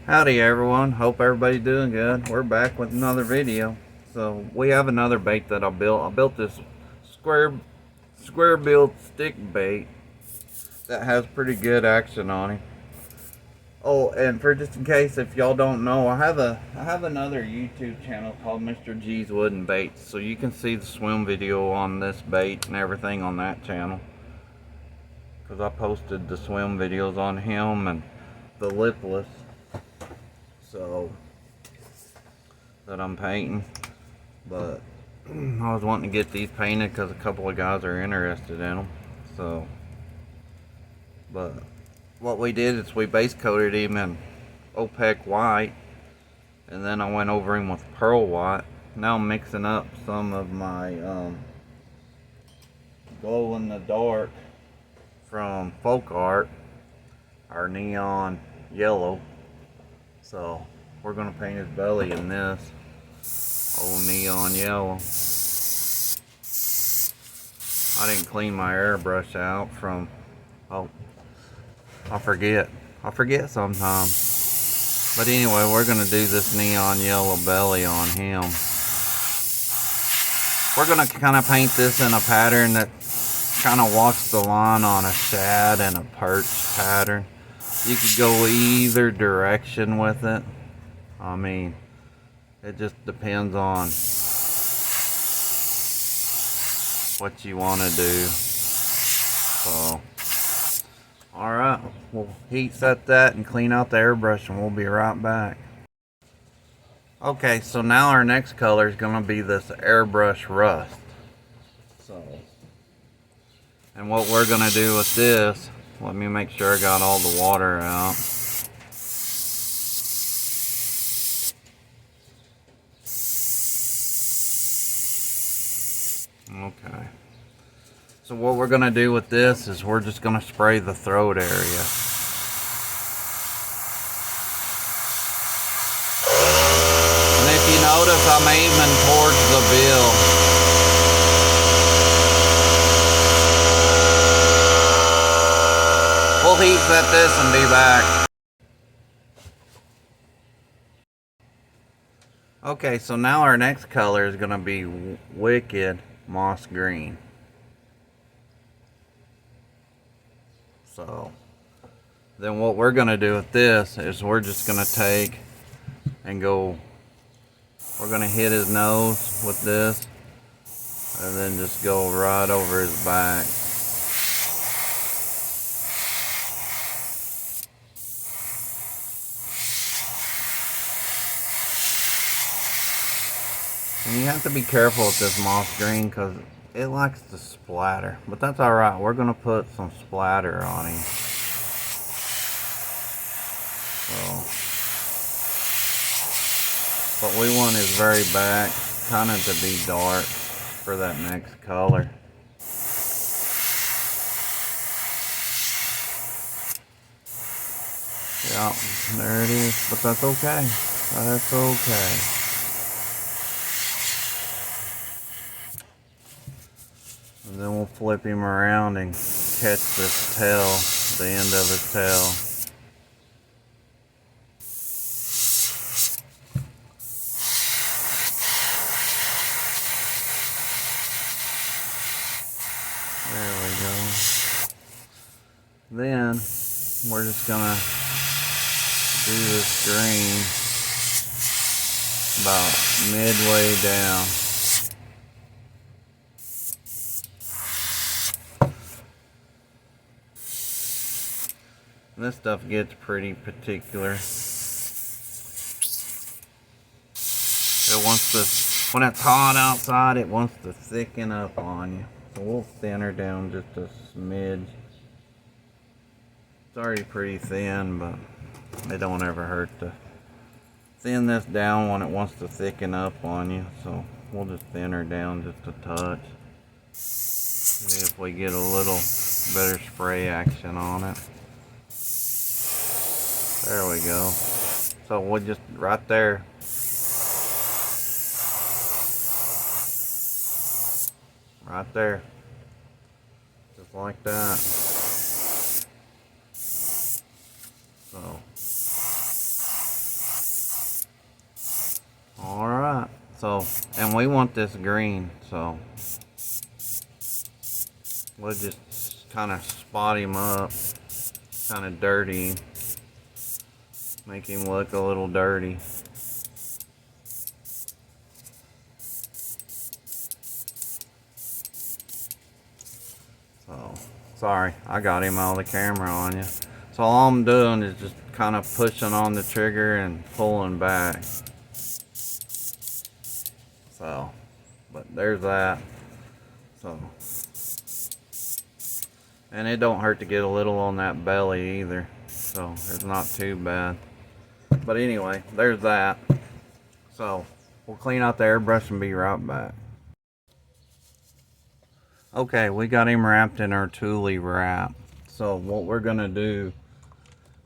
Howdy everyone, hope everybody's doing good. We're back with another video. So we have another bait that I built. I built this square build stick bait that has pretty good action on it. Oh, and for just in case if y'all don't know, I have another YouTube channel called Mr. G's Wooden Baits. So you can see the swim video on this bait and everything on that channel. Because I posted the swim videos on him and the lipless. So that I'm painting, but I was wanting to get these painted because a couple of guys are interested in them. So, but what we did is we base coated him in opaque white, and then I went over him with pearl white. Now I'm mixing up some of my glow in the dark from Folk Art, our neon yellow. So we're gonna paint his belly in this old neon yellow. I didn't clean my airbrush out from, oh, I forget sometimes. But anyway, we're gonna do this neon yellow belly on him. We're gonna kind of paint this in a pattern that kind of walks the line on a shad and a perch pattern. You could go either direction with it. I mean, it just depends on what you want to do. So, alright, we'll heat set that and clean out the airbrush and we'll be right back. Okay, so now our next color is going to be this airbrush rust. So, and what we're going to do with this, let me make sure I got all the water out. Okay. So what we're going to do with this is we're just going to spray the throat area. And if you notice, I'm aiming towards the bill. We'll heat set this and be back. Okay, so now our next color is going to be Wicked Moss Green. So then what we're going to do with this is we're just going to take and go, we're going to hit his nose with this and then just go right over his back. And you have to be careful with this moss green because it likes to splatter, but that's alright. We're going to put some splatter on him. So, but we want his very back kind of to be dark for that next color. Yeah, there it is, but that's okay. That's okay. And then we'll flip him around and catch this tail, the end of his tail. There we go. Then we're just gonna do this green about midway down. This stuff gets pretty particular. It wants to, when it's hot outside, it wants to thicken up on you. So we'll thin her down just a smidge. It's already pretty thin, but it don't ever hurt to thin this down when it wants to thicken up on you. So we'll just thin her down just a touch. See if we get a little better spray action on it. There we go. So we'll just, right there. Right there. Just like that. So So, and we want this green, so we'll just kind of spot him up, kind of dirty, make him look a little dirty. So, sorry, I got him out of the camera on you. So all I'm doing is just kind of pushing on the trigger and pulling back. So, but there's that. So, and it don't hurt to get a little on that belly either. So it's not too bad. But anyway, there's that. So we'll clean out the airbrush and be right back. Okay, we got him wrapped in our Thule wrap. So what we're gonna do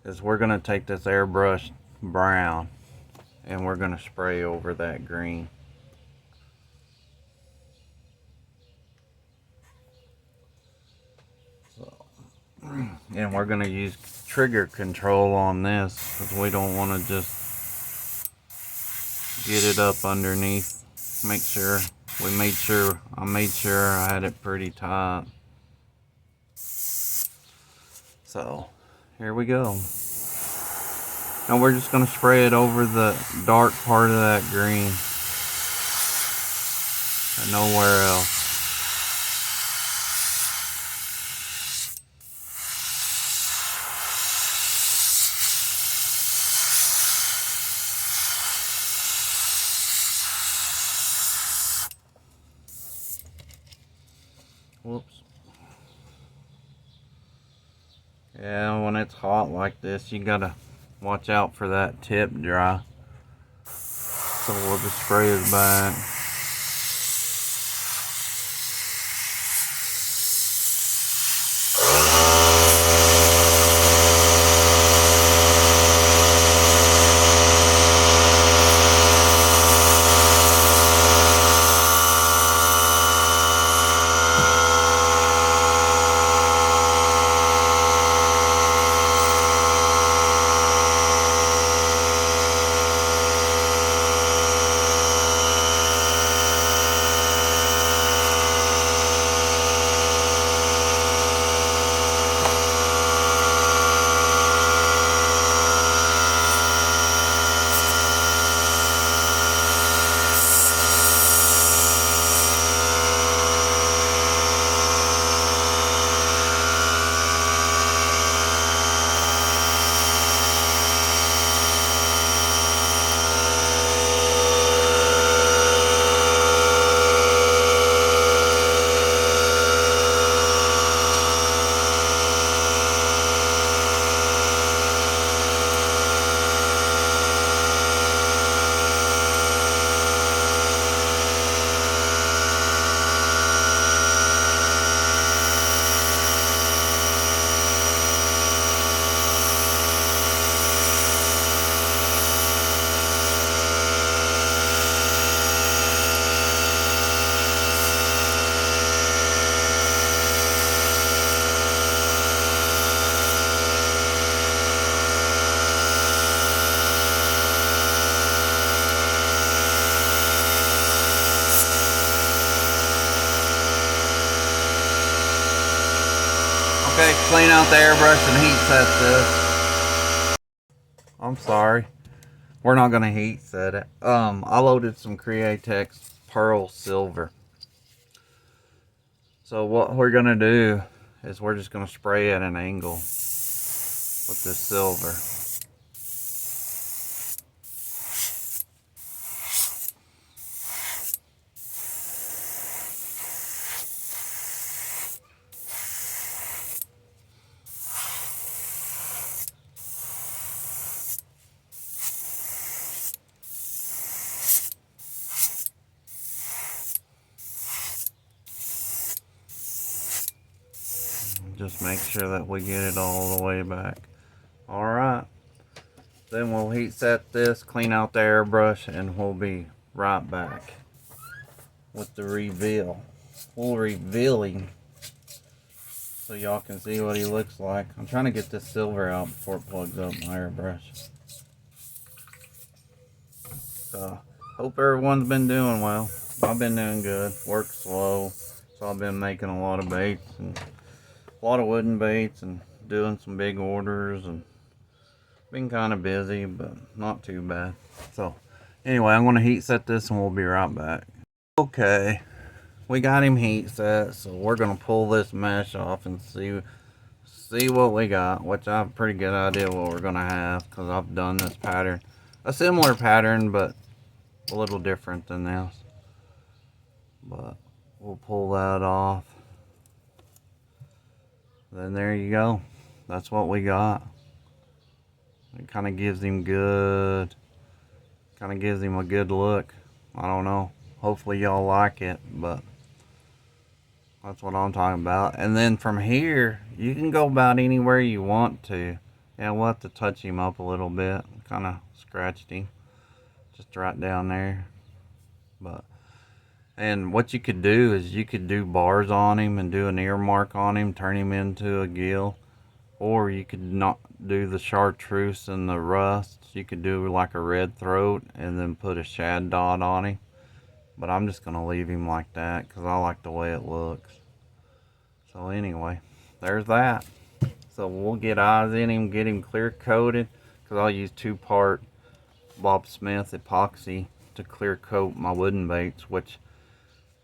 is we're gonna take this airbrush brown and we're gonna spray over that green. And we're going to use trigger control on this because we don't want to just get it up underneath. I made sure I had it pretty tight. So here we go. Now we're just going to spray it over the dark part of that green and nowhere else. Whoops. Yeah, when it's hot like this, you gotta watch out for that tip dry. So we'll just spray his back. Okay, clean out the airbrush and heat set this. I'm sorry. We're not gonna heat set it. I loaded some Createx Pearl Silver. So what we're gonna do is we're just gonna spray at an angle with this silver. Just make sure that we get it all the way back. Alright. Then we'll heat set this, clean out the airbrush, and we'll be right back with the reveal. Full revealing. So y'all can see what he looks like. I'm trying to get this silver out before it plugs up my airbrush. So hope everyone's been doing well. I've been doing good. Work slow, so I've been making a lot of baits and a lot of wooden baits and doing some big orders and been kind of busy, but not too bad. So anyway, I'm going to heat set this and we'll be right back. Okay, we got him heat set, so we're going to pull this mesh off and see what we got, which I have a pretty good idea what we're going to have because I've done this pattern, a similar pattern, but a little different than this. But we'll pull that off. Then there you go. That's what we got. It kind of gives him a good look. I don't know. Hopefully y'all like it, but that's what I'm talking about. And then from here, you can go about anywhere you want to. Yeah, we'll have to touch him up a little bit. Kind of scratched him. Just right down there. And what you could do is you could do bars on him and do an earmark on him, turn him into a gill. Or you could not do the chartreuse and the rust. You could do like a red throat and then put a shad dot on him. But I'm just going to leave him like that because I like the way it looks. So anyway, there's that. So we'll get eyes in him, get him clear coated. Because I'll use 2-part Bob Smith epoxy to clear coat my wooden baits. Which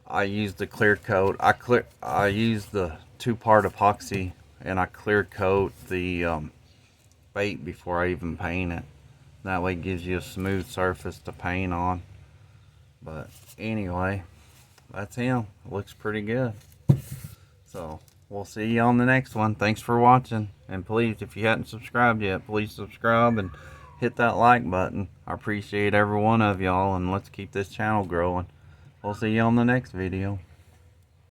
I use the clear coat. I use the 2-part epoxy. And I clear coat the bait before I even paint it. That way it gives you a smooth surface to paint on. But anyway, that's him. Looks pretty good. So we'll see you on the next one. Thanks for watching. And please, if you hadn't subscribed yet, please subscribe and hit that like button. I appreciate every one of y'all. And let's keep this channel growing. We'll see you on the next video.